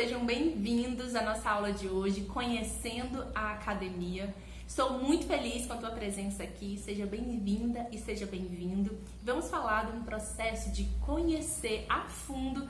sejam bem-vindos à nossa aula de hoje, Conhecendo a Academia. Estou muito feliz com a tua presença aqui, seja bem-vinda e seja bem-vindo. Vamos falar de um processo de conhecer a fundo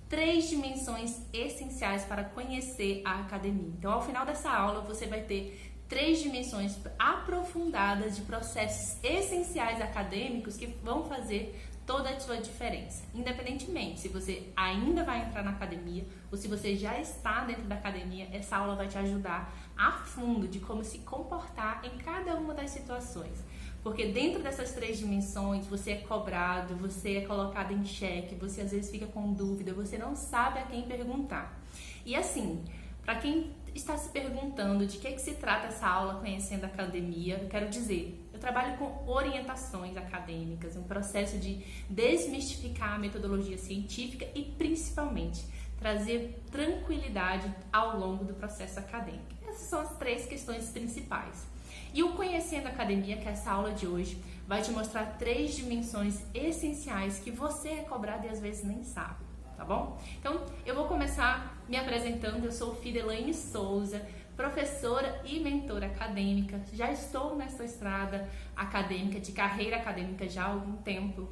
3 dimensões essenciais para conhecer a academia. Então, ao final dessa aula, você vai ter 3 dimensões aprofundadas de processos essenciais acadêmicos que vão fazer toda a sua diferença. Independentemente se você ainda vai entrar na academia ou se você já está dentro da academia, essa aula vai te ajudar a fundo de como se comportar em cada uma das situações. Porque dentro dessas 3 dimensões, você é cobrado, você é colocado em xeque, você às vezes fica com dúvida, você não sabe a quem perguntar. E assim, para quem está se perguntando de que se trata essa aula Conhecendo a Academia, eu quero dizer, eu trabalho com orientações acadêmicas, um processo de desmistificar a metodologia científica e principalmente trazer tranquilidade ao longo do processo acadêmico. Essas são as 3 questões principais. E o Conhecendo a Academia, que é essa aula de hoje, vai te mostrar 3 dimensões essenciais que você é cobrado e às vezes nem sabe, tá bom? Então, eu vou começar me apresentando. Eu sou Fidelaine Souza, professora e mentora acadêmica. Já estou nessa estrada acadêmica, de carreira acadêmica já há algum tempo.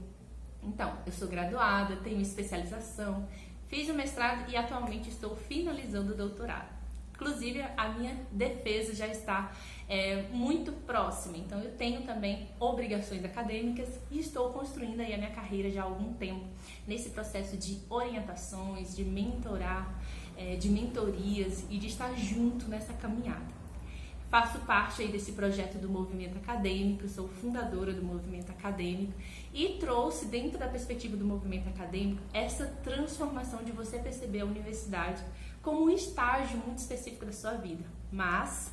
Então, eu sou graduada, tenho especialização, fiz o mestrado e atualmente estou finalizando o doutorado. Inclusive, a minha defesa já está muito próxima, então eu tenho também obrigações acadêmicas e estou construindo aí a minha carreira já há algum tempo nesse processo de orientações, de mentorar, de mentorias e de estar junto nessa caminhada. Faço parte aí desse projeto do movimento acadêmico, sou fundadora do movimento acadêmico e trouxe dentro da perspectiva do movimento acadêmico essa transformação de você perceber a universidade como um estágio muito específico da sua vida. Mas,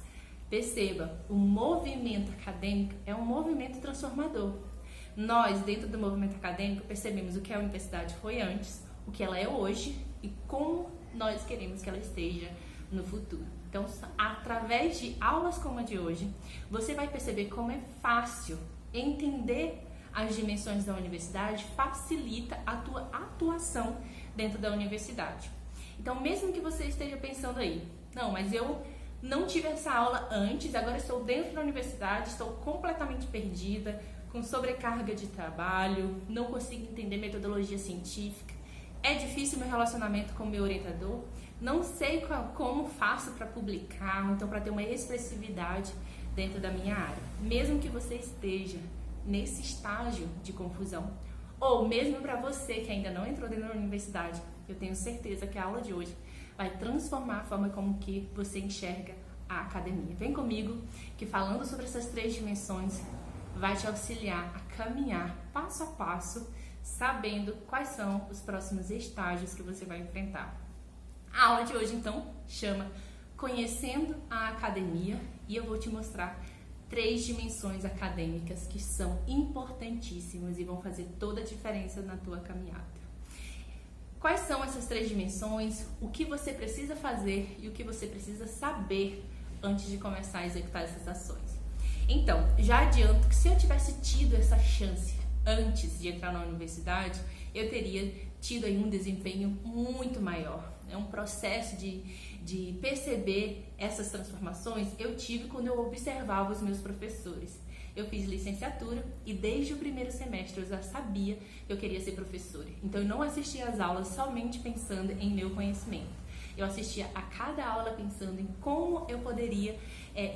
perceba, o movimento acadêmico é um movimento transformador. Nós, dentro do movimento acadêmico, percebemos o que a universidade foi antes, o que ela é hoje e como nós queremos que ela esteja no futuro. Então, através de aulas como a de hoje, você vai perceber como é fácil entender as dimensões da universidade, facilita a tua atuação dentro da universidade. Então, mesmo que você esteja pensando aí, não, mas eu não tive essa aula antes, agora estou dentro da universidade, estou completamente perdida, com sobrecarga de trabalho, não consigo entender metodologia científica, é difícil meu relacionamento com o meu orientador, não sei como faço para publicar, então para ter uma expressividade dentro da minha área. Mesmo que você esteja nesse estágio de confusão, ou mesmo para você que ainda não entrou dentro da universidade, eu tenho certeza que a aula de hoje vai transformar a forma como que você enxerga a academia. Vem comigo que falando sobre essas 3 dimensões vai te auxiliar a caminhar passo a passo, sabendo quais são os próximos estágios que você vai enfrentar. A aula de hoje, então, chama Conhecendo a Academia e eu vou te mostrar 3 dimensões acadêmicas que são importantíssimas e vão fazer toda a diferença na tua caminhada. Quais são essas 3 dimensões? O que você precisa fazer e o que você precisa saber antes de começar a executar essas ações? Então, já adianto que se eu tivesse tido essa chance antes de entrar na universidade, eu teria tido aí um desempenho muito maior. É um processo de perceber essas transformações eu tive quando eu observava os meus professores. Eu fiz licenciatura e desde o primeiro semestre eu já sabia que eu queria ser professora. Então eu não assistia às aulas somente pensando em meu conhecimento. Eu assistia a cada aula pensando em como eu poderia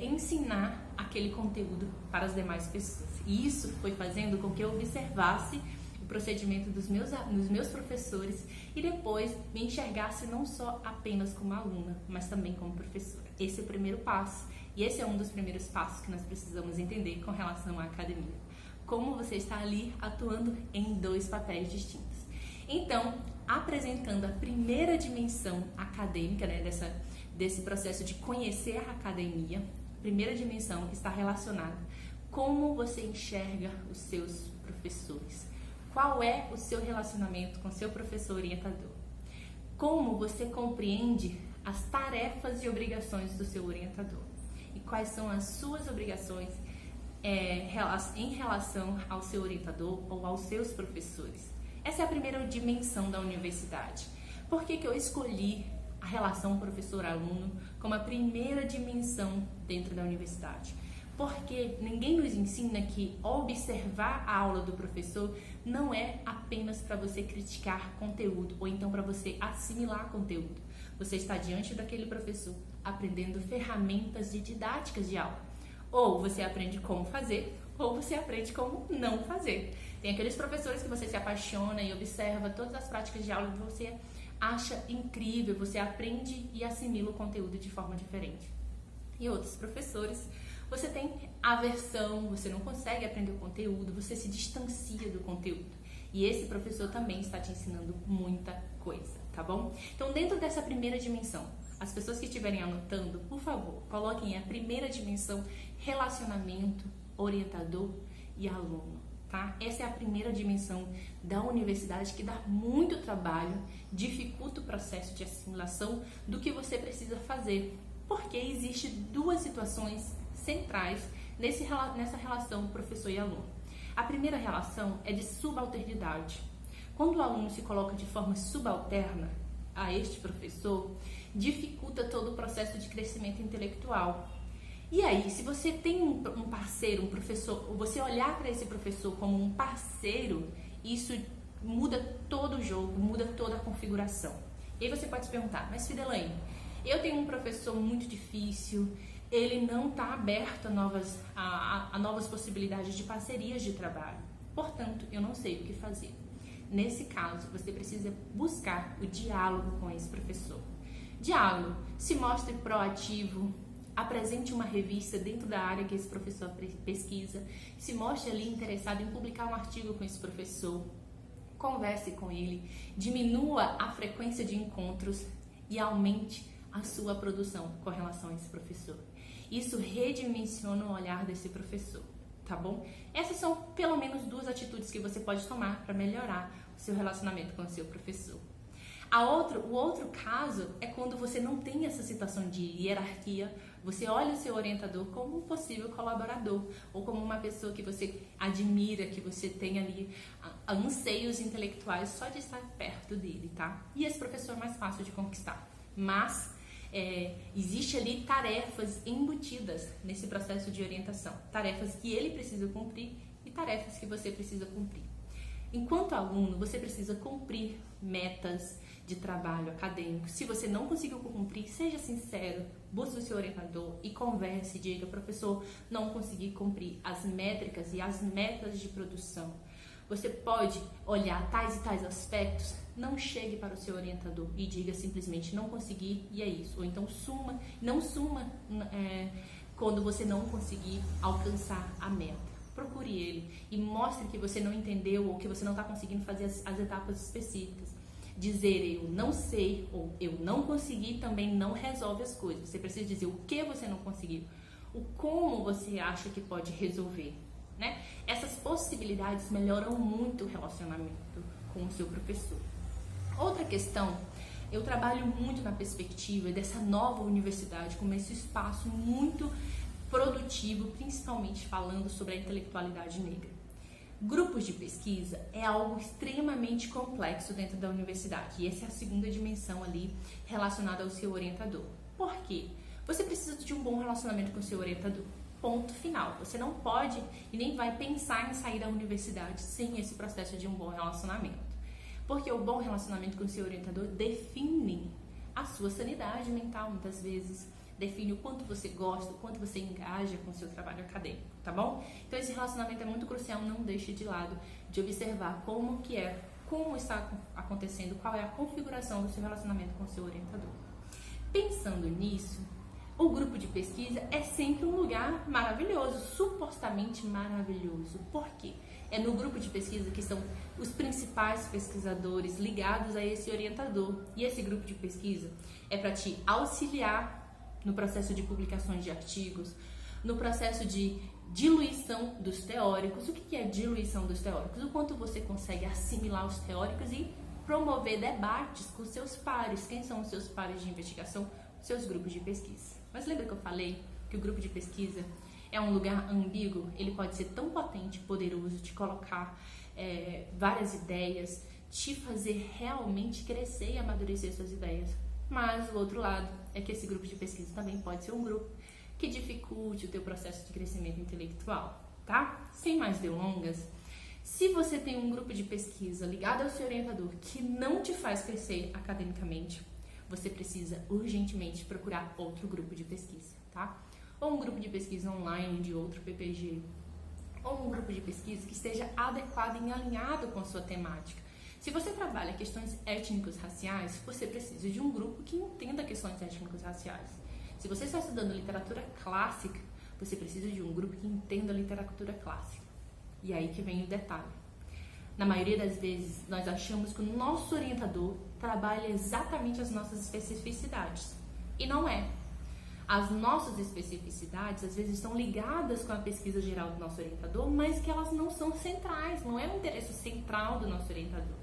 ensinar aquele conteúdo para as demais pessoas. E isso foi fazendo com que eu observasse o procedimento dos meus professores e depois me enxergasse não só apenas como aluna, mas também como professora. Esse é o primeiro passo e esse é um dos primeiros passos que nós precisamos entender com relação à academia. Como você está ali atuando em 2 papéis distintos. Então, apresentando a primeira dimensão acadêmica, né, desse processo de conhecer a academia, a primeira dimensão está relacionada como você enxerga os seus professores. Qual é o seu relacionamento com seu professor orientador? Como você compreende as tarefas e obrigações do seu orientador? E quais são as suas obrigações em relação ao seu orientador ou aos seus professores? Essa é a primeira dimensão da universidade. Por que eu escolhi a relação professor-aluno como a primeira dimensão dentro da universidade. Porque ninguém nos ensina que observar a aula do professor não é apenas para você criticar conteúdo ou então para você assimilar conteúdo. Você está diante daquele professor aprendendo ferramentas de didáticas de aula. Ou você aprende como fazer, ou você aprende como não fazer. Tem aqueles professores que você se apaixona e observa todas as práticas de aula e você acha incrível, você aprende e assimila o conteúdo de forma diferente. E outros professores, você tem aversão, você não consegue aprender o conteúdo, você se distancia do conteúdo. E esse professor também está te ensinando muita coisa, tá bom? Então, dentro dessa primeira dimensão, as pessoas que estiverem anotando, por favor, coloquem a primeira dimensão, relacionamento, orientador e aluno, tá? Essa é a primeira dimensão da universidade que dá muito trabalho, dificulta o processo de assimilação do que você precisa fazer, porque existe duas situações centrais nessa relação professor e aluno. A primeira relação é de subalternidade. Quando o aluno se coloca de forma subalterna a este professor, dificulta todo o processo de crescimento intelectual. E aí, se você tem um parceiro, um professor, você olhar para esse professor como um parceiro, isso muda todo o jogo, muda toda a configuração. E aí você pode se perguntar, mas Fidelaine, eu tenho um professor muito difícil, ele não está aberto a novas possibilidades de parcerias de trabalho. Portanto, eu não sei o que fazer. Nesse caso, você precisa buscar o diálogo com esse professor. Diálogo, se mostre proativo, apresente uma revista dentro da área que esse professor pesquisa, se mostre ali interessado em publicar um artigo com esse professor, converse com ele, diminua a frequência de encontros e aumente a sua produção com relação a esse professor. Isso redimensiona o olhar desse professor, tá bom? Essas são pelo menos duas atitudes que você pode tomar para melhorar o seu relacionamento com o seu professor. O outro caso é quando você não tem essa situação de hierarquia, você olha o seu orientador como um possível colaborador ou como uma pessoa que você admira, que você tem ali anseios intelectuais só de estar perto dele, tá? E esse professor é mais fácil de conquistar, mas existe ali tarefas embutidas nesse processo de orientação, tarefas que ele precisa cumprir e tarefas que você precisa cumprir. Enquanto aluno, você precisa cumprir metas de trabalho acadêmico. Se você não conseguiu cumprir, seja sincero, busque o seu orientador e converse, diga, professor, não consegui cumprir as métricas e as metas de produção. Você pode olhar tais e tais aspectos, não chegue para o seu orientador e diga simplesmente não consegui e é isso. Ou então não suma quando você não conseguir alcançar a meta. Procure ele e mostre que você não entendeu ou que você não está conseguindo fazer as etapas específicas. Dizer eu não sei ou eu não consegui também não resolve as coisas. Você precisa dizer o que você não conseguiu, o como você acha que pode resolver, né? Essas possibilidades melhoram muito o relacionamento com o seu professor. Outra questão, eu trabalho muito na perspectiva dessa nova universidade como esse espaço muito produtivo, principalmente falando sobre a intelectualidade negra. Grupos de pesquisa é algo extremamente complexo dentro da universidade e essa é a segunda dimensão ali relacionada ao seu orientador. Por quê? Você precisa de um bom relacionamento com o seu orientador. Ponto final. Você não pode e nem vai pensar em sair da universidade sem esse processo de um bom relacionamento. Porque o bom relacionamento com o seu orientador define a sua sanidade mental, muitas vezes. Define o quanto você gosta, o quanto você engaja com o seu trabalho acadêmico, tá bom? Então esse relacionamento é muito crucial, não deixe de lado de observar como está acontecendo, qual é a configuração do seu relacionamento com o seu orientador. Pensando nisso, o grupo de pesquisa é sempre um lugar maravilhoso, supostamente maravilhoso. Por quê? É no grupo de pesquisa que estão os principais pesquisadores ligados a esse orientador. E esse grupo de pesquisa é para te auxiliar no processo de publicações de artigos, no processo de diluição dos teóricos. O que é diluição dos teóricos? O quanto você consegue assimilar os teóricos e promover debates com seus pares. Quem são os seus pares de investigação? Seus grupos de pesquisa. Mas lembra que eu falei que o grupo de pesquisa é um lugar ambíguo? Ele pode ser tão potente, poderoso, te colocar várias ideias, te fazer realmente crescer e amadurecer suas ideias, Mas o outro lado é que esse grupo de pesquisa também pode ser um grupo que dificulte o teu processo de crescimento intelectual, tá? Sem mais delongas, se você tem um grupo de pesquisa ligado ao seu orientador que não te faz crescer academicamente, você precisa urgentemente procurar outro grupo de pesquisa, tá? Ou um grupo de pesquisa online de outro PPG, ou um grupo de pesquisa que esteja adequado e alinhado com a sua temática. Se você trabalha questões étnicos-raciais, você precisa de um grupo que entenda questões étnicos-raciais. Se você está estudando literatura clássica, você precisa de um grupo que entenda literatura clássica. E aí que vem o detalhe. Na maioria das vezes, nós achamos que o nosso orientador trabalha exatamente as nossas especificidades. E não é. As nossas especificidades, às vezes, estão ligadas com a pesquisa geral do nosso orientador, mas que elas não são centrais, não é o interesse central do nosso orientador.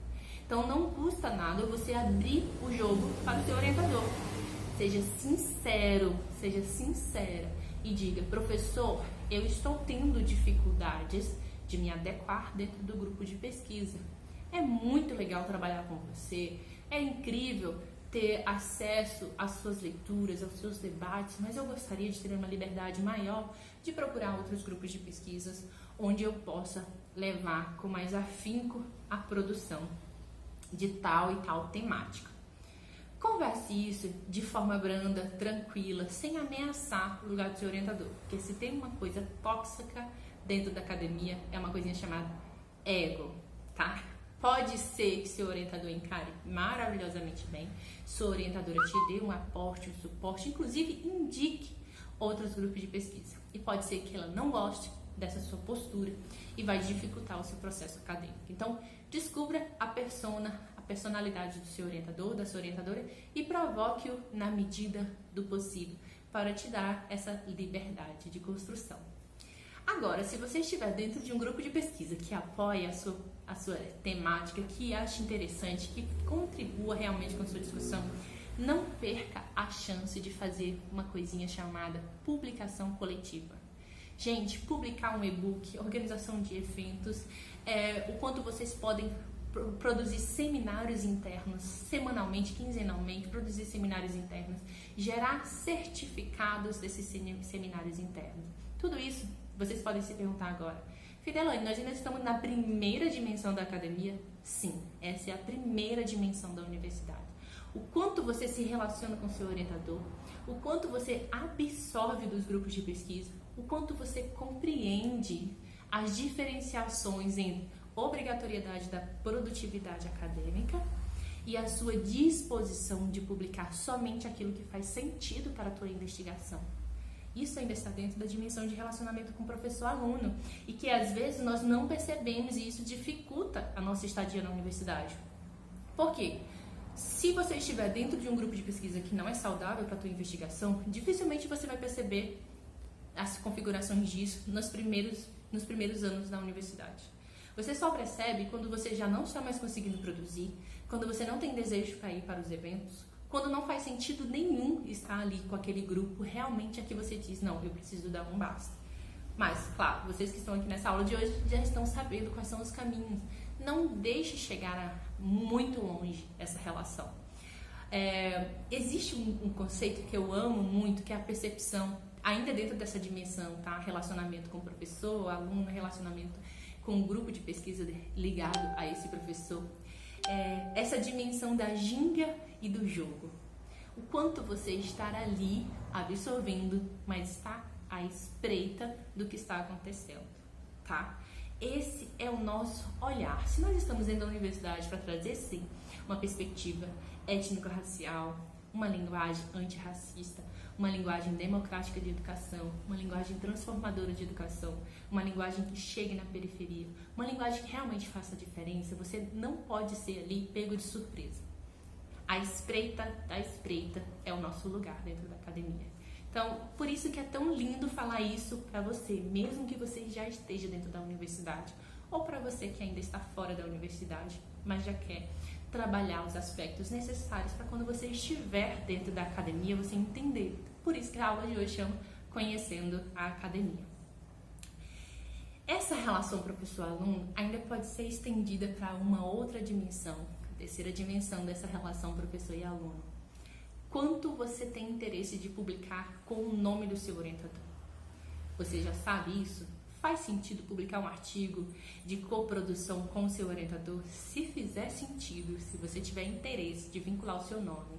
Então, não custa nada você abrir o jogo para o seu orientador. Seja sincero, seja sincera e diga: professor, eu estou tendo dificuldades de me adequar dentro do grupo de pesquisa. É muito legal trabalhar com você, é incrível ter acesso às suas leituras, aos seus debates, mas eu gostaria de ter uma liberdade maior de procurar outros grupos de pesquisas onde eu possa levar com mais afinco a produção de tal e tal temática. Converse isso de forma branda, tranquila, sem ameaçar o lugar do seu orientador, porque se tem uma coisa tóxica dentro da academia, é uma coisinha chamada ego, tá? Pode ser que seu orientador encare maravilhosamente bem, sua orientadora te dê um aporte, um suporte, inclusive indique outros grupos de pesquisa. E pode ser que ela não goste dessa sua postura e vai dificultar o seu processo acadêmico. Então, descubra a personalidade do seu orientador, da sua orientadora e provoque-o na medida do possível para te dar essa liberdade de construção. Agora, se você estiver dentro de um grupo de pesquisa que apoia a sua temática, que acha interessante, que contribua realmente com a sua discussão, não perca a chance de fazer uma coisinha chamada publicação coletiva. Gente, publicar um e-book, organização de eventos, o quanto vocês podem produzir seminários internos, semanalmente, quinzenalmente, produzir seminários internos, gerar certificados desses seminários internos. Tudo isso, vocês podem se perguntar agora: Fidelane, nós ainda estamos na primeira dimensão da academia? Sim, essa é a primeira dimensão da universidade. O quanto você se relaciona com seu orientador, o quanto você absorve dos grupos de pesquisa, o quanto você compreende as diferenciações entre obrigatoriedade da produtividade acadêmica e a sua disposição de publicar somente aquilo que faz sentido para a tua investigação. Isso ainda está dentro da dimensão de relacionamento com professor-aluno e que às vezes nós não percebemos e isso dificulta a nossa estadia na universidade. Por quê? Se você estiver dentro de um grupo de pesquisa que não é saudável para a tua investigação, dificilmente você vai perceber as configurações disso nos primeiros anos da universidade. Você só percebe quando você já não está mais conseguindo produzir, quando você não tem desejo para ir para os eventos, quando não faz sentido nenhum estar ali com aquele grupo, realmente é que você diz: não, eu preciso dar um basta. Mas, claro, vocês que estão aqui nessa aula de hoje já estão sabendo quais são os caminhos. Não deixe chegar muito longe essa relação. Existe um conceito que eu amo muito, que é a percepção, ainda dentro dessa dimensão, tá? Relacionamento com o professor, aluno, relacionamento com um grupo de pesquisa ligado a esse professor. Essa dimensão da ginga e do jogo. O quanto você está ali absorvendo, mas está à espreita do que está acontecendo, tá? Esse é o nosso olhar. Se nós estamos dentro da universidade para trazer, sim, uma perspectiva étnico-racial, uma linguagem antirracista, uma linguagem democrática de educação, uma linguagem transformadora de educação, uma linguagem que chegue na periferia, uma linguagem que realmente faça a diferença, você não pode ser ali pego de surpresa. A espreita da espreita é o nosso lugar dentro da academia. Então, por isso que é tão lindo falar isso para você, mesmo que você já esteja dentro da universidade, ou para você que ainda está fora da universidade, mas já quer trabalhar os aspectos necessários para quando você estiver dentro da academia, você entender. Por isso que a aula de hoje chama Conhecendo a Academia. Essa relação professor-aluno ainda pode ser estendida para uma outra dimensão, a terceira dimensão dessa relação professor e aluno. quanto você tem interesse de publicar com o nome do seu orientador. Você já sabe isso? Faz sentido publicar um artigo de coprodução com o seu orientador? Se fizer sentido, se você tiver interesse de vincular o seu nome.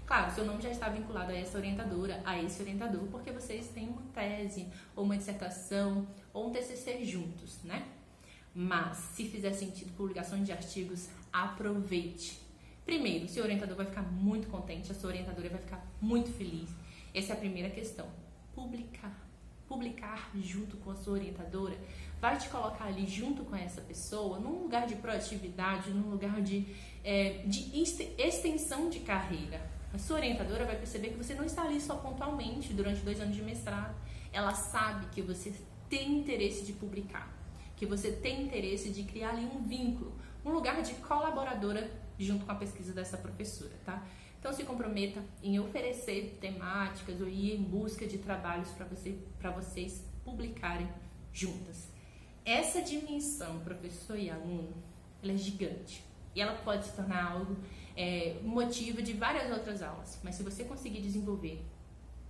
Claro, o seu nome já está vinculado a essa orientadora, a esse orientador, porque vocês têm uma tese, ou uma dissertação, ou um TCC juntos, né? Mas, se fizer sentido publicação de artigos, aproveite. Primeiro, o seu orientador vai ficar muito contente, a sua orientadora vai ficar muito feliz. Essa é a primeira questão. Publicar junto com a sua orientadora vai te colocar ali junto com essa pessoa num lugar de proatividade, num lugar de extensão de carreira. A sua orientadora vai perceber que você não está ali só pontualmente durante 2 anos de mestrado. Ela sabe que você tem interesse de publicar, que você tem interesse de criar ali um vínculo, um lugar de colaboradora junto com a pesquisa dessa professora, tá? Então se comprometa em oferecer temáticas ou ir em busca de trabalhos para vocês publicarem juntas. Essa dimensão professor e aluno, ela é gigante e ela pode se tornar algo motivo de várias outras aulas, mas se você conseguir desenvolver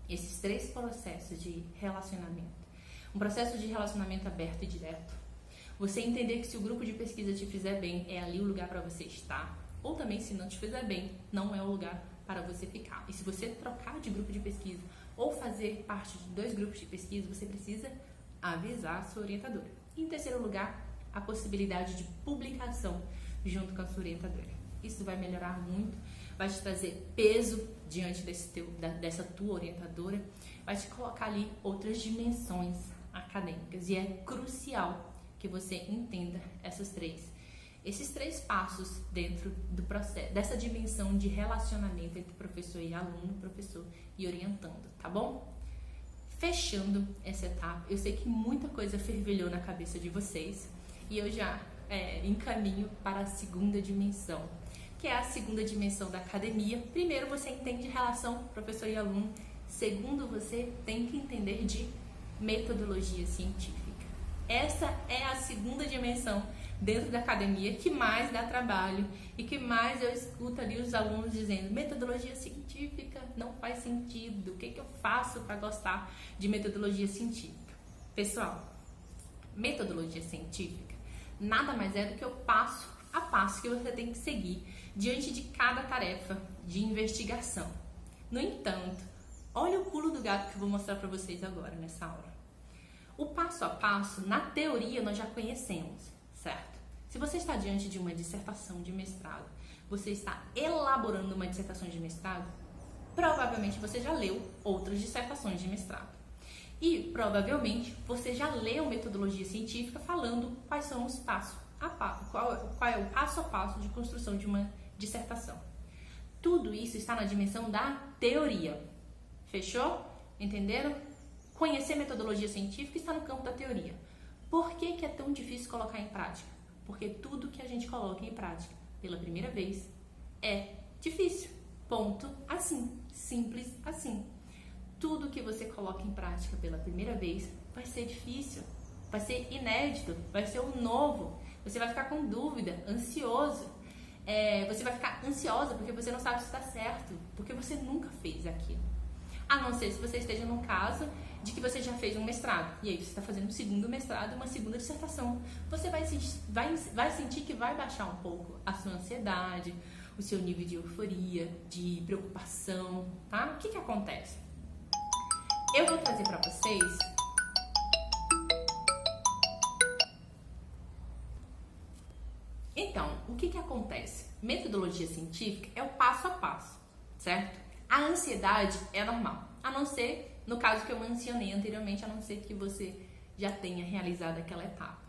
esses 3 processos de relacionamento, um processo de relacionamento aberto e direto, você entender que se o grupo de pesquisa te fizer bem, é ali o lugar para você estar, ou também se não te fizer bem, não é o lugar para você ficar. E se você trocar de grupo de pesquisa ou fazer parte de 2 grupos de pesquisa, você precisa avisar a sua orientadora. E em terceiro lugar, a possibilidade de publicação junto com a sua orientadora. Isso vai melhorar muito, vai te trazer peso diante dessa tua orientadora, vai te colocar ali outras dimensões acadêmicas. E é crucial que você entenda esses três passos dentro do processo, dessa dimensão de relacionamento entre professor e aluno, professor e orientando, tá bom? Fechando essa etapa, eu sei que muita coisa fervilhou na cabeça de vocês e eu já encaminho para a segunda dimensão, que é a segunda dimensão da academia. Primeiro, você entende relação professor e aluno. Segundo, você tem que entender de metodologia científica. Essa é a segunda dimensão dentro da academia que mais dá trabalho e que mais eu escuto ali os alunos dizendo: metodologia científica não faz sentido, o que eu faço para gostar de metodologia científica? Pessoal, metodologia científica nada mais é do que o passo a passo que você tem que seguir diante de cada tarefa de investigação. No entanto, olha o pulo do gato que eu vou mostrar para vocês agora nessa aula. O passo a passo, na teoria, nós já conhecemos, certo? Se você está diante de uma dissertação de mestrado, você está elaborando uma dissertação de mestrado, provavelmente você já leu outras dissertações de mestrado. E, provavelmente, você já leu metodologia científica falando quais são os passos a passo, qual é o passo a passo de construção de uma dissertação. Tudo isso está na dimensão da teoria. Fechou? Entenderam? Conhecer metodologia científica está no campo da teoria. Por que é tão difícil colocar em prática? Porque tudo que a gente coloca em prática pela primeira vez é difícil. Ponto assim. Simples assim. Tudo que você coloca em prática pela primeira vez vai ser difícil, vai ser inédito, vai ser um novo. Você vai ficar com dúvida, ansioso. Você vai ficar ansiosa porque você não sabe se está certo, porque você nunca fez aquilo. A não ser se você esteja num caso de que você já fez um mestrado e aí você está fazendo um segundo mestrado, uma segunda dissertação. Você vai sentir que vai baixar um pouco a sua ansiedade, o seu nível de euforia, de preocupação, tá? O que acontece? Eu vou trazer para vocês então, o que acontece? Metodologia científica é o passo a passo, certo? A ansiedade é normal, a não ser, no caso que eu mencionei anteriormente, a não ser que você já tenha realizado aquela etapa.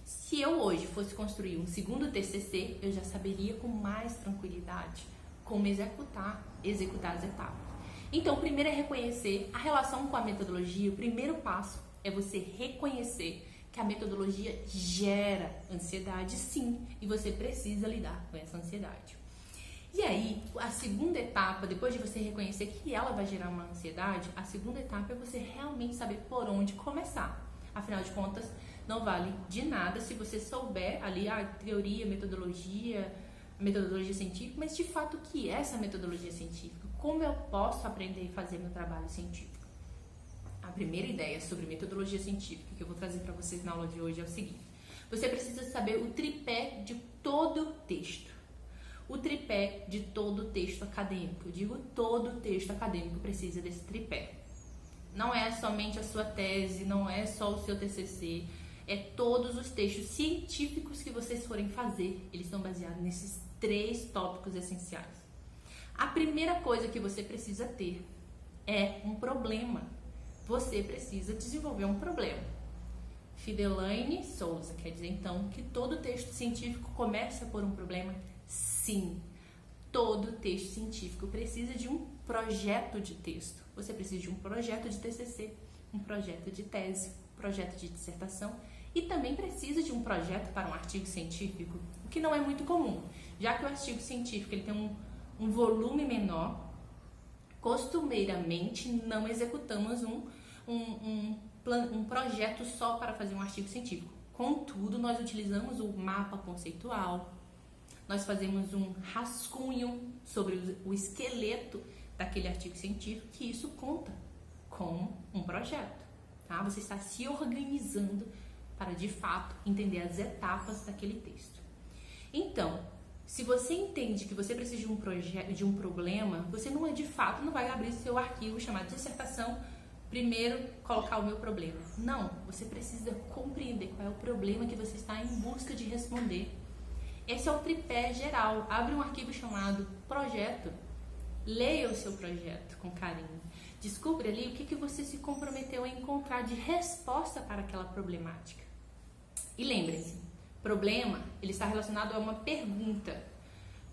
Se eu hoje fosse construir um segundo TCC, eu já saberia com mais tranquilidade como executar as etapas. Então, o primeiro é reconhecer a relação com a metodologia. O primeiro passo é você reconhecer que a metodologia gera ansiedade, sim, e você precisa lidar com essa ansiedade. E aí, a segunda etapa, depois de você reconhecer que ela vai gerar uma ansiedade, a segunda etapa é você realmente saber por onde começar. Afinal de contas, não vale de nada se você souber ali a teoria, metodologia, a metodologia científica, mas de fato o que é essa metodologia científica? Como eu posso aprender a fazer meu trabalho científico? A primeira ideia sobre metodologia científica que eu vou trazer para vocês na aula de hoje é o seguinte: você precisa saber o tripé de todo texto. O tripé de todo texto acadêmico. Eu digo, todo texto acadêmico precisa desse tripé. Não é somente a sua tese, não é só o seu TCC, é todos os textos científicos que vocês forem fazer, eles estão baseados nesses 3 tópicos essenciais. A primeira coisa que você precisa ter é um problema. Você precisa desenvolver um problema. Fidelaine Souza quer dizer então que todo texto científico começa por um problema? Sim. Todo texto científico precisa de um projeto de texto. Você precisa de um projeto de TCC, um projeto de tese, um projeto de dissertação e também precisa de um projeto para um artigo científico, o que não é muito comum, já que o artigo científico ele tem um volume menor. Costumeiramente não executamos um projeto só para fazer um artigo científico. Contudo, nós utilizamos o mapa conceitual, nós fazemos um rascunho sobre o esqueleto daquele artigo científico, que isso conta como um projeto. Tá? Você está se organizando para, de fato, entender as etapas daquele texto. Então, se você entende que você precisa de um projeto, de um problema, você não vai abrir seu arquivo chamado dissertação, primeiro colocar o meu problema. Não, você precisa compreender qual é o problema que você está em busca de responder. Esse é o tripé geral. Abre um arquivo chamado projeto, leia o seu projeto com carinho, descubra ali o que você se comprometeu a encontrar de resposta para aquela problemática. E lembre-se, problema, ele está relacionado a uma pergunta.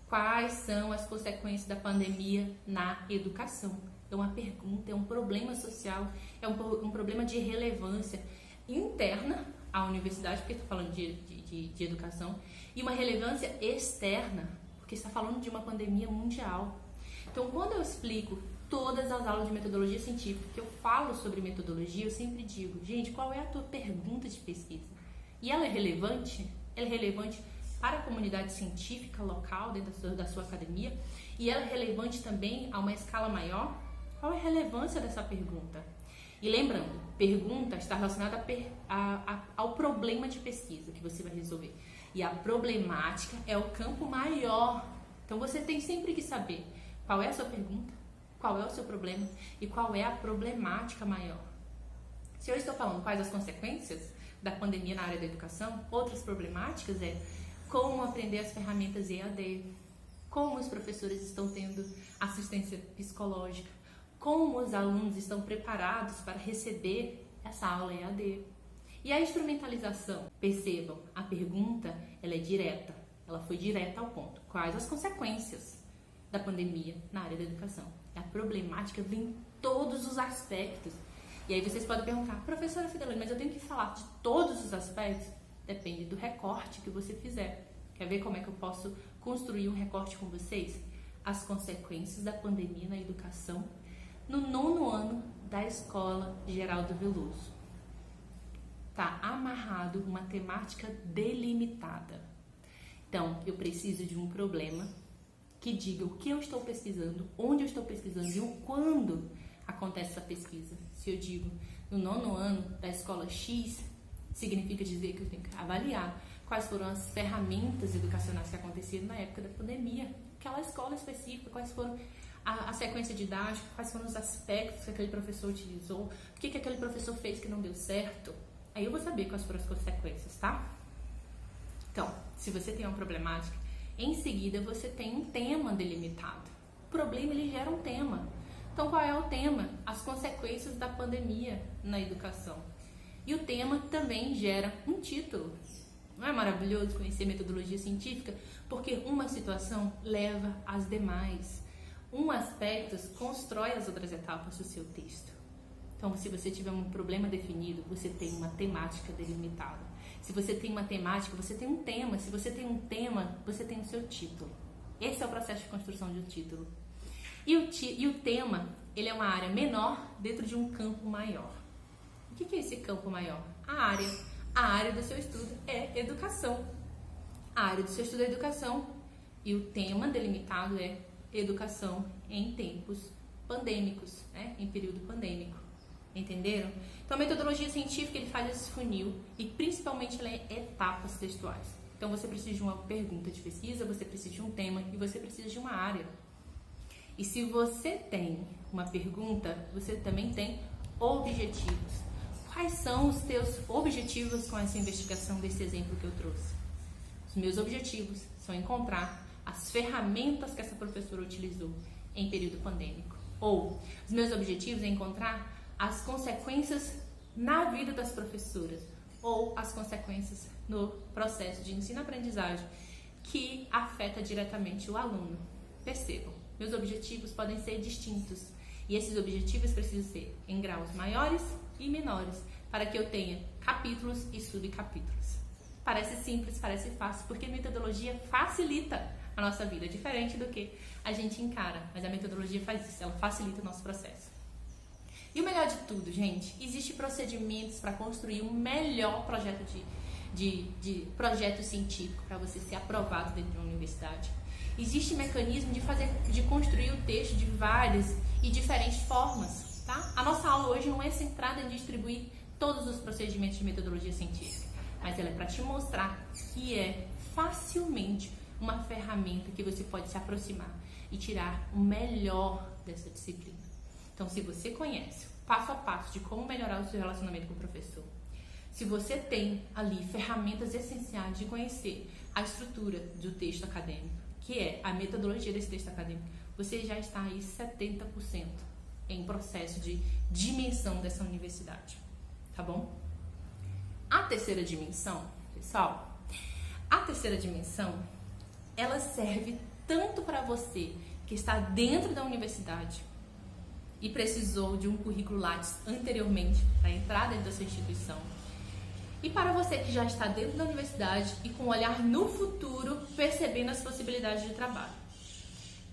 Quais são as consequências da pandemia na educação? É uma pergunta, é um problema social, é um problema de relevância interna à universidade, porque está falando de educação, e uma relevância externa, porque está falando de uma pandemia mundial. Então, quando eu explico todas as aulas de metodologia científica, que eu falo sobre metodologia, eu sempre digo, gente, qual é a tua pergunta de pesquisa? E ela é relevante? Ela é relevante para a comunidade científica local dentro da sua academia? E ela é relevante também a uma escala maior? Qual é a relevância dessa pergunta? E lembrando, pergunta está relacionada ao problema de pesquisa que você vai resolver. E a problemática é o campo maior. Então você tem sempre que saber qual é a sua pergunta, qual é o seu problema e qual é a problemática maior. Se eu estou falando quais as consequências da pandemia na área da educação, outras problemáticas é como aprender as ferramentas EAD, como os professores estão tendo assistência psicológica, como os alunos estão preparados para receber essa aula EAD. E a instrumentalização, percebam, a pergunta ela é direta, ela foi direta ao ponto. Quais as consequências da pandemia na área da educação? A problemática vem em todos os aspectos. E aí vocês podem perguntar, professora Fidelaine, mas eu tenho que falar de todos os aspectos? Depende do recorte que você fizer. Quer ver como é que eu posso construir um recorte com vocês? As consequências da pandemia na educação no 9º ano da Escola Geraldo Veloso. Tá amarrado uma temática delimitada. Então, eu preciso de um problema que diga o que eu estou pesquisando, onde eu estou pesquisando e o quando acontece essa pesquisa. Se eu digo no 9º ano da escola X, significa dizer que eu tenho que avaliar quais foram as ferramentas educacionais que aconteceram na época da pandemia, aquela escola específica, quais foram a sequência didática, quais foram os aspectos que aquele professor utilizou, o que aquele professor fez que não deu certo. Aí eu vou saber quais foram as consequências, tá? Então, se você tem uma problemática, em seguida você tem um tema delimitado. O problema, ele gera um tema. Então, qual é o tema? As consequências da pandemia na educação. E o tema também gera um título. Não é maravilhoso conhecer metodologia científica? Porque uma situação leva às demais. Um aspecto constrói as outras etapas do seu texto. Então, se você tiver um problema definido, você tem uma temática delimitada. Se você tem uma temática, você tem um tema. Se você tem um tema, você tem o seu título. Esse é o processo de construção de um título. E o tema, ele é uma área menor dentro de um campo maior. O que é esse campo maior? A área do seu estudo é educação. A área do seu estudo é educação. E o tema delimitado é educação em tempos pandêmicos, né? Em período pandêmico. Entenderam? Então, a metodologia científica, ele faz esse funil e principalmente ela é etapas textuais. Então, você precisa de uma pergunta de pesquisa, você precisa de um tema e você precisa de uma área. E se você tem uma pergunta, você também tem objetivos. Quais são os teus objetivos com essa investigação desse exemplo que eu trouxe? Os meus objetivos são encontrar as ferramentas que essa professora utilizou em período pandêmico. Ou, os meus objetivos é encontrar as consequências na vida das professoras ou as consequências no processo de ensino-aprendizagem que afeta diretamente o aluno. Percebam, meus objetivos podem ser distintos e esses objetivos precisam ser em graus maiores e menores para que eu tenha capítulos e subcapítulos. Parece simples, parece fácil, porque a metodologia facilita a nossa vida, diferente do que a gente encara, mas a metodologia faz isso, ela facilita o nosso processo. E o melhor de tudo, gente, existem procedimentos para construir um melhor projeto de projeto científico para você ser aprovado dentro de uma universidade. Existe mecanismo de construir o texto de várias e diferentes formas, tá? A nossa aula hoje não é centrada em distribuir todos os procedimentos de metodologia científica, mas ela é para te mostrar que é facilmente uma ferramenta que você pode se aproximar e tirar o melhor dessa disciplina. Então, se você conhece passo a passo de como melhorar o seu relacionamento com o professor, se você tem ali ferramentas essenciais de conhecer a estrutura do texto acadêmico, que é a metodologia desse texto acadêmico, você já está aí 70% em processo de dimensão dessa universidade, tá bom? A terceira dimensão, pessoal, ela serve tanto para você que está dentro da universidade e precisou de um currículo Lattes anteriormente para entrar dentro da sua instituição, e para você que já está dentro da universidade e com um olhar no futuro, percebendo as possibilidades de trabalho.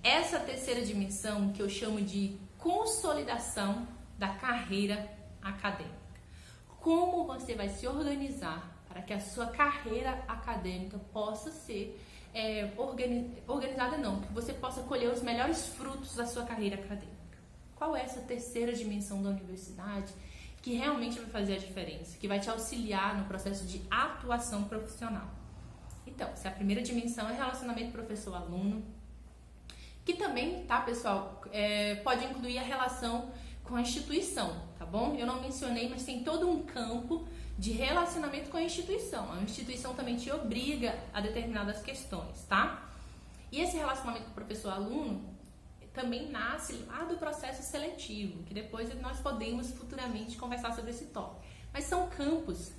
Essa terceira dimensão que eu chamo de consolidação da carreira acadêmica. Como você vai se organizar para que a sua carreira acadêmica possa ser organizada, não, que você possa colher os melhores frutos da sua carreira acadêmica. Qual é essa terceira dimensão da universidade que realmente vai fazer a diferença, que vai te auxiliar no processo de atuação profissional? Então, se a primeira dimensão é relacionamento professor-aluno, que também, tá, pessoal, pode incluir a relação com a instituição, tá bom? Eu não mencionei, mas tem todo um campo de relacionamento com a instituição. A instituição também te obriga a determinadas questões, tá? E esse relacionamento com o professor-aluno também nasce lá do processo seletivo, que depois nós podemos futuramente conversar sobre esse tópico. Mas são campos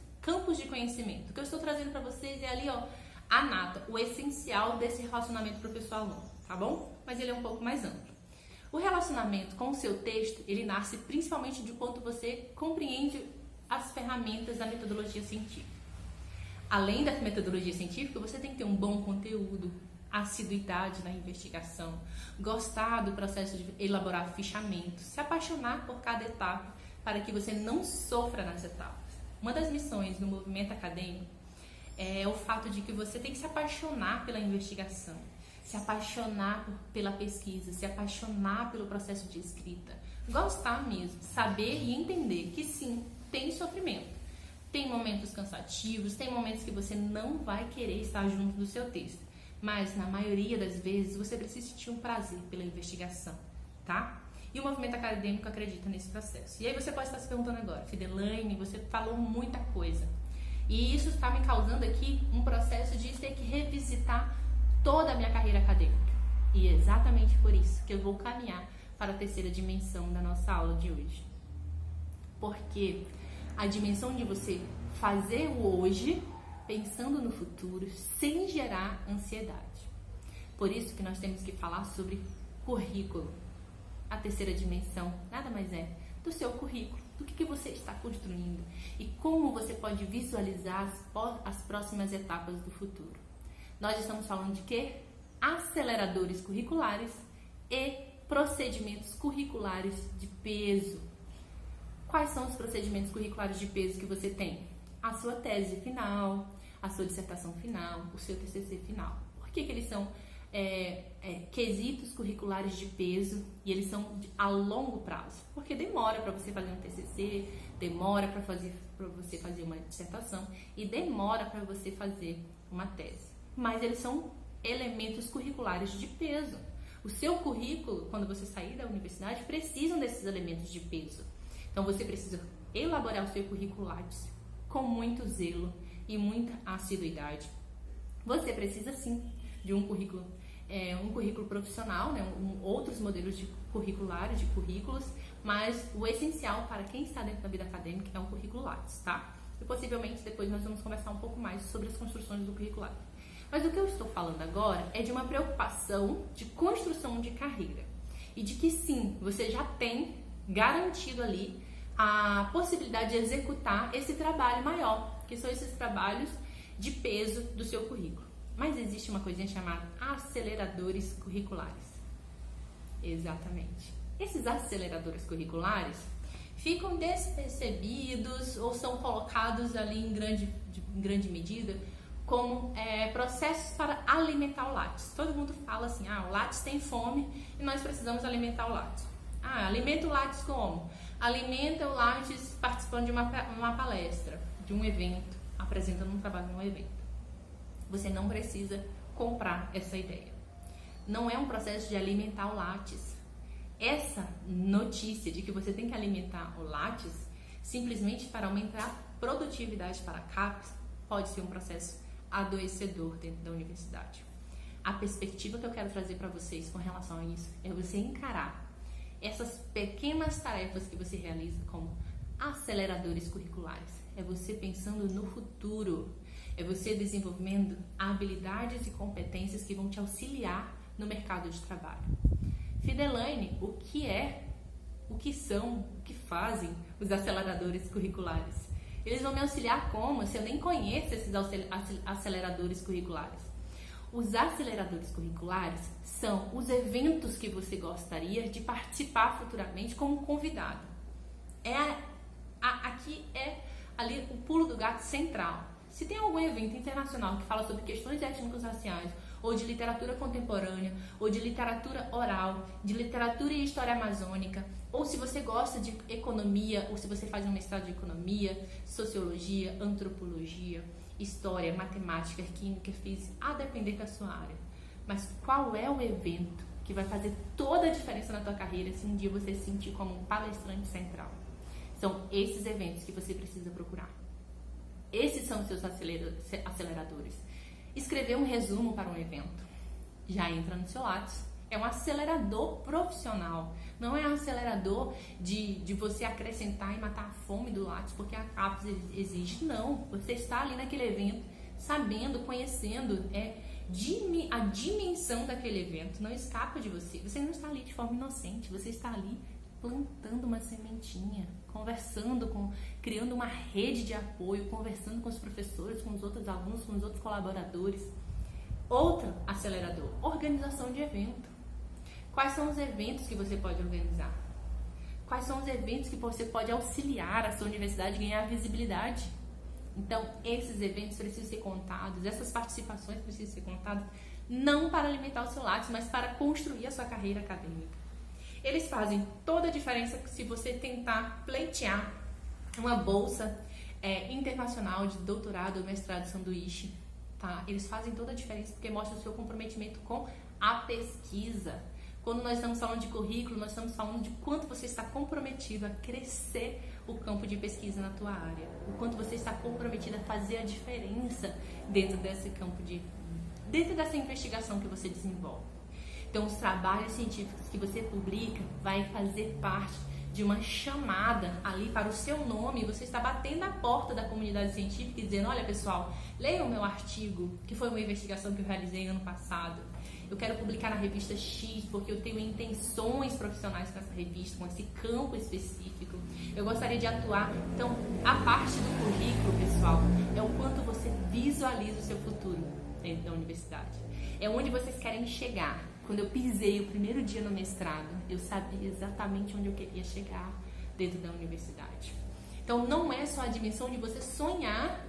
de conhecimento. O que eu estou trazendo para vocês é ali, ó, a nata, o essencial desse relacionamento professor-aluno, tá bom? Mas ele é um pouco mais amplo. O relacionamento com o seu texto, ele nasce principalmente de quanto você compreende as ferramentas da metodologia científica. Além da metodologia científica, você tem que ter um bom conteúdo, assiduidade na investigação, gostar do processo de elaborar fichamento, se apaixonar por cada etapa para que você não sofra nas etapas. Uma das missões do movimento acadêmico é o fato de que você tem que se apaixonar pela investigação, se apaixonar pela pesquisa, se apaixonar pelo processo de escrita, gostar mesmo, saber e entender que sim, tem sofrimento, tem momentos cansativos, tem momentos que você não vai querer estar junto do seu texto. Mas, na maioria das vezes, você precisa sentir um prazer pela investigação, tá? E o movimento acadêmico acredita nesse processo. E aí você pode estar se perguntando agora, Fidelaine, você falou muita coisa. E isso está me causando aqui um processo de ter que revisitar toda a minha carreira acadêmica. E é exatamente por isso que eu vou caminhar para a terceira dimensão da nossa aula de hoje. Porque a dimensão de você fazer o hoje pensando no futuro, sem gerar ansiedade. Por isso que nós temos que falar sobre currículo. A terceira dimensão nada mais é do seu currículo, do que você está construindo e como você pode visualizar as próximas etapas do futuro. Nós estamos falando de quê? Aceleradores curriculares e procedimentos curriculares de peso. Quais são os procedimentos curriculares de peso que você tem? A sua tese final, a sua dissertação final, o seu TCC final. Por que eles são quesitos curriculares de peso, e eles são a longo prazo, porque demora para você fazer um TCC, demora para você fazer uma dissertação e demora para você fazer uma tese. Mas eles são elementos curriculares de peso. O seu currículo, quando você sair da universidade, precisam desses elementos de peso. Então você precisa elaborar o seu currículo Lattes com muito zelo e muita assiduidade. Você precisa sim de um currículo profissional, né? Outros modelos de currículos, mas o essencial para quem está dentro da vida acadêmica é um currículo Lattes, tá? E possivelmente depois nós vamos conversar um pouco mais sobre as construções do currículo Lattes. Mas o que eu estou falando agora é de uma preocupação de construção de carreira e de que sim, você já tem garantido ali a possibilidade de executar esse trabalho maior, que são esses trabalhos de peso do seu currículo. Mas existe uma coisinha chamada aceleradores curriculares. Exatamente. Esses aceleradores curriculares ficam despercebidos ou são colocados ali em grande medida como processos para alimentar o Lattes. Todo mundo fala assim, o Lattes tem fome e nós precisamos alimentar o Lattes. Alimenta o Lattes como? Alimenta o Lattes participando de uma palestra, de um evento, apresentando um trabalho num evento. Você não precisa comprar essa ideia. Não é um processo de alimentar o Lattes. Essa notícia de que você tem que alimentar o Lattes simplesmente para aumentar a produtividade para a CAPES pode ser um processo adoecedor dentro da universidade. A perspectiva que eu quero trazer para vocês com relação a isso é você encarar essas pequenas tarefas que você realiza como aceleradores curriculares. É você pensando no futuro. É você desenvolvendo habilidades e competências que vão te auxiliar no mercado de trabalho. Fidelaine, o que são, o que fazem os aceleradores curriculares? Eles vão me auxiliar como se eu nem conheço esses aceleradores curriculares? Os aceleradores curriculares são os eventos que você gostaria de participar futuramente como convidado. Aqui é ali o pulo do gato central. Se tem algum evento internacional que fala sobre questões étnicos raciais, ou de literatura contemporânea, ou de literatura oral, de literatura e história amazônica, ou se você gosta de economia, ou se você faz um mestrado de economia, sociologia, antropologia, história, matemática, química, física, a depender da sua área. Mas qual é o evento que vai fazer toda a diferença na tua carreira se um dia você se sentir como um palestrante central? São esses eventos que você precisa procurar. Esses são os seus aceleradores. Escrever um resumo para um evento já entra no seu Lattes. É um acelerador profissional. Não é um acelerador de você acrescentar e matar a fome do Lattes porque a CAPES exige. Não. Você está ali naquele evento sabendo, conhecendo a dimensão daquele evento. Não escapa de você. Você não está ali de forma inocente. Você está ali plantando uma sementinha, criando uma rede de apoio, conversando com os professores, com os outros alunos, com os outros colaboradores. Outro acelerador, organização de evento. Quais são os eventos que você pode organizar? Quais são os eventos que você pode auxiliar a sua universidade a ganhar visibilidade? Então, esses eventos precisam ser contados, essas participações precisam ser contadas, não para alimentar o seu Lattes, mas para construir a sua carreira acadêmica. Eles fazem toda a diferença se você tentar pleitear uma bolsa internacional de doutorado ou mestrado sanduíche, tá? Eles fazem toda a diferença porque mostra o seu comprometimento com a pesquisa. Quando nós estamos falando de currículo, nós estamos falando de quanto você está comprometido a crescer o campo de pesquisa na tua área, o quanto você está comprometido a fazer a diferença dentro desse campo dentro dessa investigação que você desenvolve. Então, os trabalhos científicos que você publica vai fazer parte de uma chamada ali para o seu nome. Você está batendo a porta da comunidade científica e dizendo: olha, pessoal, leiam o meu artigo, que foi uma investigação que eu realizei ano passado. Eu quero publicar na revista X, porque eu tenho intenções profissionais com essa revista, com esse campo específico. Eu gostaria de atuar. Então, a parte do currículo, pessoal, é o quanto você visualiza o seu futuro dentro da universidade. É onde vocês querem chegar. Quando eu pisei o primeiro dia no mestrado, eu sabia exatamente onde eu queria chegar dentro da universidade. Então, não é só a dimensão de você sonhar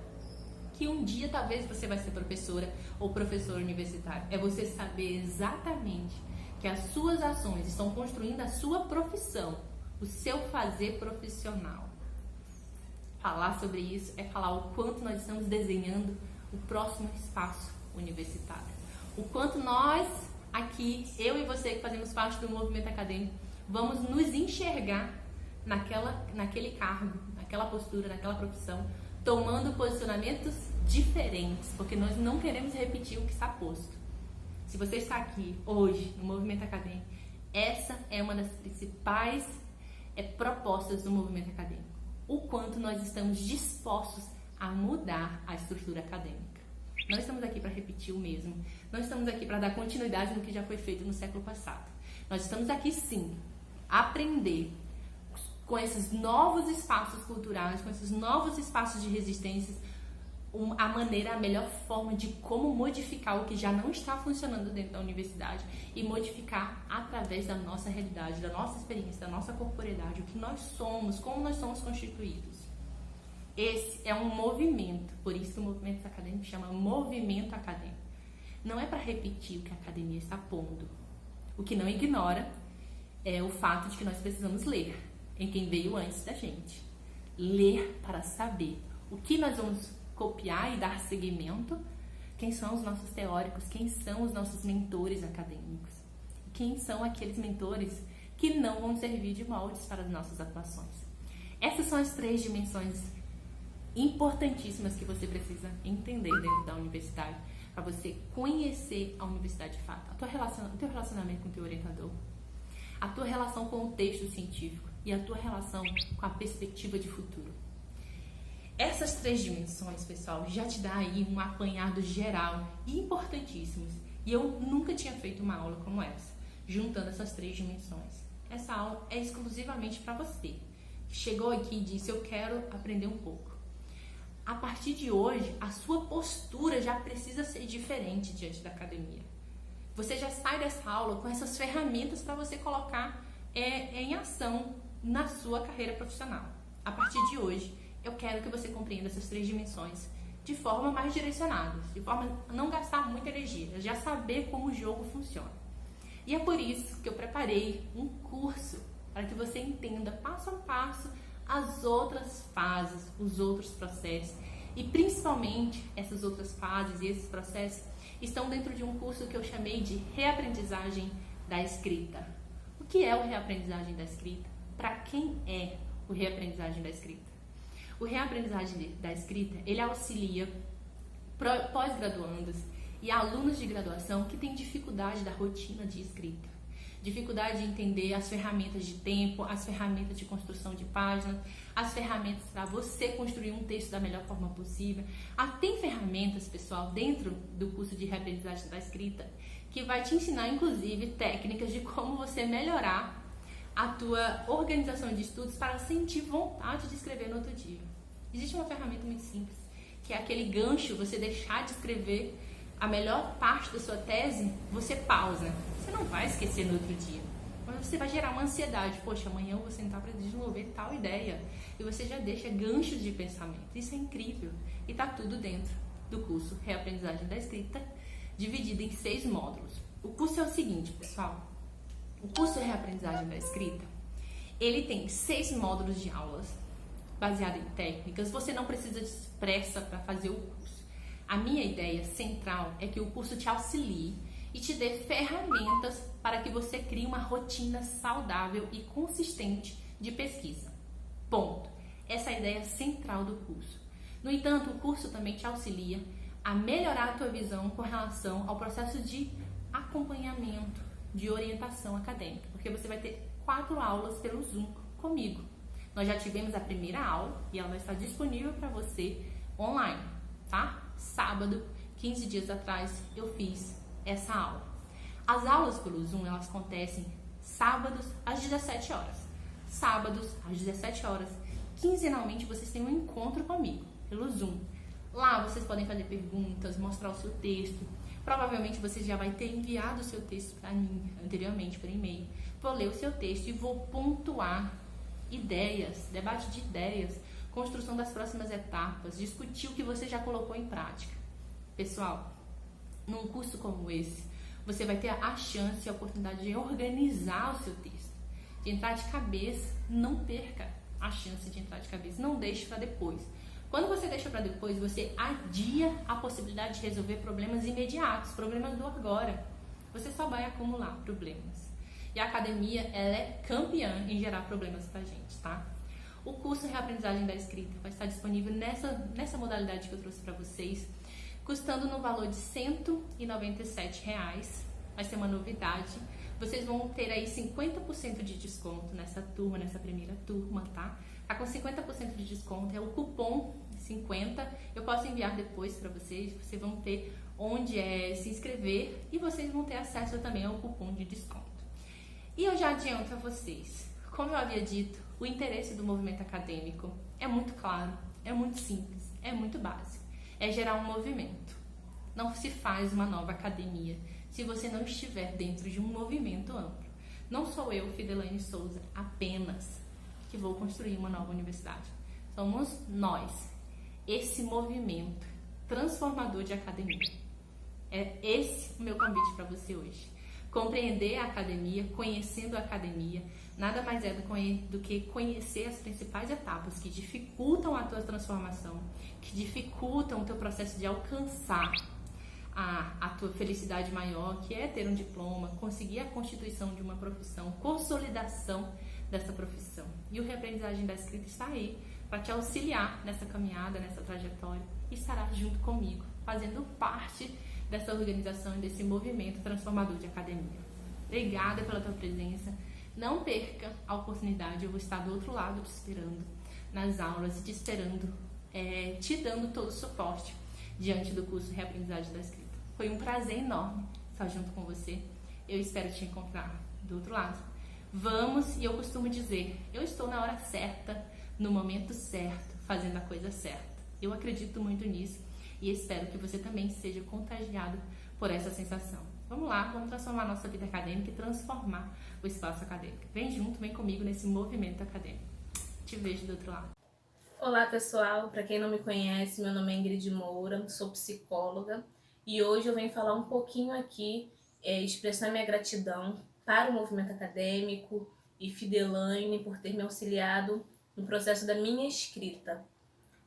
que um dia talvez você vai ser professora ou professor universitário. É você saber exatamente que as suas ações estão construindo a sua profissão, o seu fazer profissional. Falar sobre isso é falar o quanto nós estamos desenhando o próximo espaço universitário. O quanto nós aqui, eu e você que fazemos parte do movimento acadêmico, vamos nos enxergar naquele cargo, naquela postura, naquela profissão, tomando posicionamentos diferentes, porque nós não queremos repetir o que está posto. Se você está aqui hoje no movimento acadêmico, essa é uma das principais propostas do movimento acadêmico. O quanto nós estamos dispostos a mudar a estrutura acadêmica. Não estamos aqui para repetir o mesmo, não estamos aqui para dar continuidade no que já foi feito no século passado. Nós estamos aqui sim, a aprender com esses novos espaços culturais, com esses novos espaços de resistência, a melhor forma de como modificar o que já não está funcionando dentro da universidade e modificar através da nossa realidade, da nossa experiência, da nossa corporeidade, o que nós somos, como nós somos constituídos. Esse é um movimento, por isso que o movimento acadêmico chama movimento acadêmico. Não é para repetir o que a academia está pondo. O que não ignora é o fato de que nós precisamos ler em quem veio antes da gente. Ler para saber o que nós vamos copiar e dar seguimento, quem são os nossos teóricos, quem são os nossos mentores acadêmicos, quem são aqueles mentores que não vão servir de moldes para as nossas atuações. Essas são as 3 dimensões importantíssimas que você precisa entender dentro da universidade, para você conhecer a universidade de fato, o teu relacionamento com o teu orientador, a tua relação com o texto científico e a tua relação com a perspectiva de futuro. Essas 3 dimensões, pessoal, já te dá aí um apanhado geral e importantíssimos. E eu nunca tinha feito uma aula como essa, juntando essas 3 dimensões. Essa aula é exclusivamente para você, que chegou aqui e disse, eu quero aprender um pouco. A partir de hoje, a sua postura já precisa ser diferente diante da academia. Você já sai dessa aula com essas ferramentas para você colocar em ação na sua carreira profissional. A partir de hoje, eu quero que você compreenda essas 3 dimensões de forma mais direcionada, de forma a não gastar muita energia, já saber como o jogo funciona. E é por isso que eu preparei um curso para que você entenda passo a passo as outras fases, os outros processos e principalmente essas outras fases e esses processos estão dentro de um curso que eu chamei de Reaprendizagem da Escrita. O que é o Reaprendizagem da Escrita? Para quem é o Reaprendizagem da Escrita? O Reaprendizagem da Escrita, ele auxilia pós-graduandos e alunos de graduação que têm dificuldade da rotina de escrita. Dificuldade de entender as ferramentas de tempo, as ferramentas de construção de páginas, as ferramentas para você construir um texto da melhor forma possível. Tem ferramentas, pessoal, dentro do curso de Reaprendizagem da Escrita, que vai te ensinar, inclusive, técnicas de como você melhorar a tua organização de estudos para sentir vontade de escrever no outro dia. Existe uma ferramenta muito simples, que é aquele gancho, você deixar de escrever a melhor parte da sua tese, você pausa. Você não vai esquecer no outro dia. Mas você vai gerar uma ansiedade. Poxa, amanhã eu vou sentar para desenvolver tal ideia. E você já deixa ganchos de pensamento. Isso é incrível. E está tudo dentro do curso Reaprendizagem da Escrita, dividido em 6 módulos. O curso é o seguinte, pessoal. O curso de Reaprendizagem da Escrita, ele tem 6 módulos de aulas, baseado em técnicas. Você não precisa de pressa para fazer o curso. A minha ideia central é que o curso te auxilie e te dê ferramentas para que você crie uma rotina saudável e consistente de pesquisa. Ponto. Essa é a ideia central do curso. No entanto, o curso também te auxilia a melhorar a tua visão com relação ao processo de acompanhamento, de orientação acadêmica, porque você vai ter 4 aulas pelo Zoom comigo. Nós já tivemos a primeira aula e ela vai estar disponível para você online, tá? Sábado, 15 dias atrás, eu fiz essa aula. As aulas pelo Zoom, elas acontecem sábados às 17 horas. Sábados às 17 horas, quinzenalmente vocês têm um encontro comigo pelo Zoom. Lá vocês podem fazer perguntas, mostrar o seu texto. Provavelmente você já vai ter enviado o seu texto para mim anteriormente por e-mail. Vou ler o seu texto e vou pontuar ideias, debate de ideias construção das próximas etapas, discutir o que você já colocou em prática. Pessoal, num curso como esse, você vai ter a chance e a oportunidade de organizar o seu texto, de entrar de cabeça. Não perca a chance de entrar de cabeça, não deixe para depois. Quando você deixa para depois, você adia a possibilidade de resolver problemas imediatos, problemas do agora. Você só vai acumular problemas. E a academia, ela é campeã em gerar problemas pra gente, tá? O curso Reaprendizagem da Escrita vai estar disponível nessa modalidade que eu trouxe para vocês, custando no valor de R$ 197. Vai ser uma novidade. Vocês vão ter aí 50% de desconto nessa turma, nessa primeira turma, tá? Tá com 50% de desconto, é o cupom 50. Eu posso enviar depois para vocês. Vocês vão ter onde se inscrever e vocês vão ter acesso também ao cupom de desconto. E eu já adianto a vocês, como eu havia dito, o interesse do movimento acadêmico é muito claro, é muito simples, é muito básico. É gerar um movimento. Não se faz uma nova academia se você não estiver dentro de um movimento amplo. Não sou eu, Fidelaine Souza, apenas que vou construir uma nova universidade. Somos nós, esse movimento transformador de academia. É esse o meu convite para você hoje. Compreender a academia, conhecendo a academia, nada mais é do que conhecer as principais etapas que dificultam a tua transformação, que dificultam o teu processo de alcançar a tua felicidade maior, que é ter um diploma, conseguir a constituição de uma profissão, consolidação dessa profissão. E o Reaprendizagem da Escrita está aí para te auxiliar nessa caminhada, nessa trajetória, e estará junto comigo, fazendo parte dessa organização e desse movimento transformador de academia. Obrigada pela tua presença. Não perca a oportunidade, eu vou estar do outro lado te esperando nas aulas, te dando todo o suporte diante do curso Reaprendizagem da Escrita. Foi um prazer enorme estar junto com você. Eu espero te encontrar do outro lado. Vamos, e eu costumo dizer, eu estou na hora certa, no momento certo, fazendo a coisa certa. Eu acredito muito nisso e espero que você também seja contagiado por essa sensação. Vamos lá, vamos transformar a nossa vida acadêmica e transformar o espaço acadêmico. Vem junto, vem comigo nesse movimento acadêmico. Te vejo do outro lado. Olá pessoal, para quem não me conhece, meu nome é Ingrid Moura, sou psicóloga e hoje eu venho falar um pouquinho aqui, expressar minha gratidão para o movimento acadêmico e Fidelaine por ter me auxiliado no processo da minha escrita.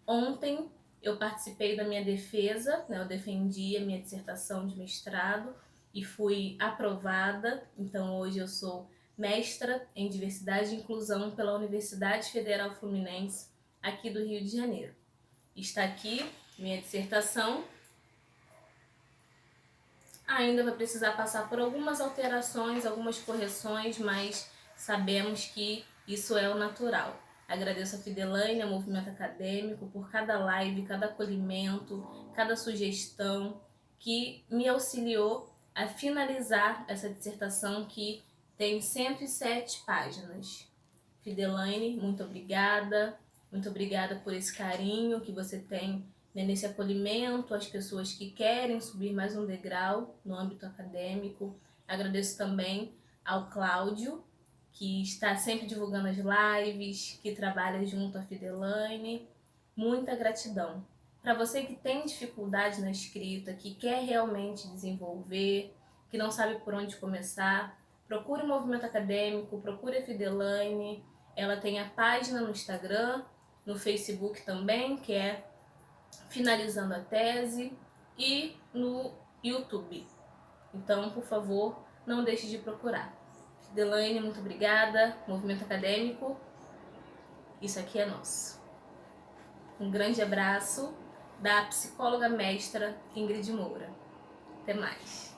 Ontem eu participei da minha defesa, eu defendi a minha dissertação de mestrado e fui aprovada, então hoje eu sou mestra em Diversidade e Inclusão pela Universidade Federal Fluminense, aqui do Rio de Janeiro. Está aqui minha dissertação. Ainda vai precisar passar por algumas alterações, algumas correções, mas sabemos que isso é o natural. Agradeço a Fidelaine, ao movimento acadêmico, por cada live, cada acolhimento, cada sugestão que me auxiliou a finalizar essa dissertação que tem 107 páginas. Fidelaine, muito obrigada por esse carinho que você tem nesse acolhimento, às pessoas que querem subir mais um degrau no âmbito acadêmico. Agradeço também ao Cláudio, que está sempre divulgando as lives, que trabalha junto à Fidelaine. Muita gratidão. Para você que tem dificuldade na escrita, que quer realmente desenvolver, que não sabe por onde começar, procure o movimento acadêmico, procure a Fidelaine. Ela tem a página no Instagram, no Facebook também, que é Finalizando a Tese, e no YouTube. Então, por favor, não deixe de procurar. Fidelaine, muito obrigada. Movimento acadêmico, isso aqui é nosso. Um grande abraço da psicóloga mestra Ingrid Moura. Até mais.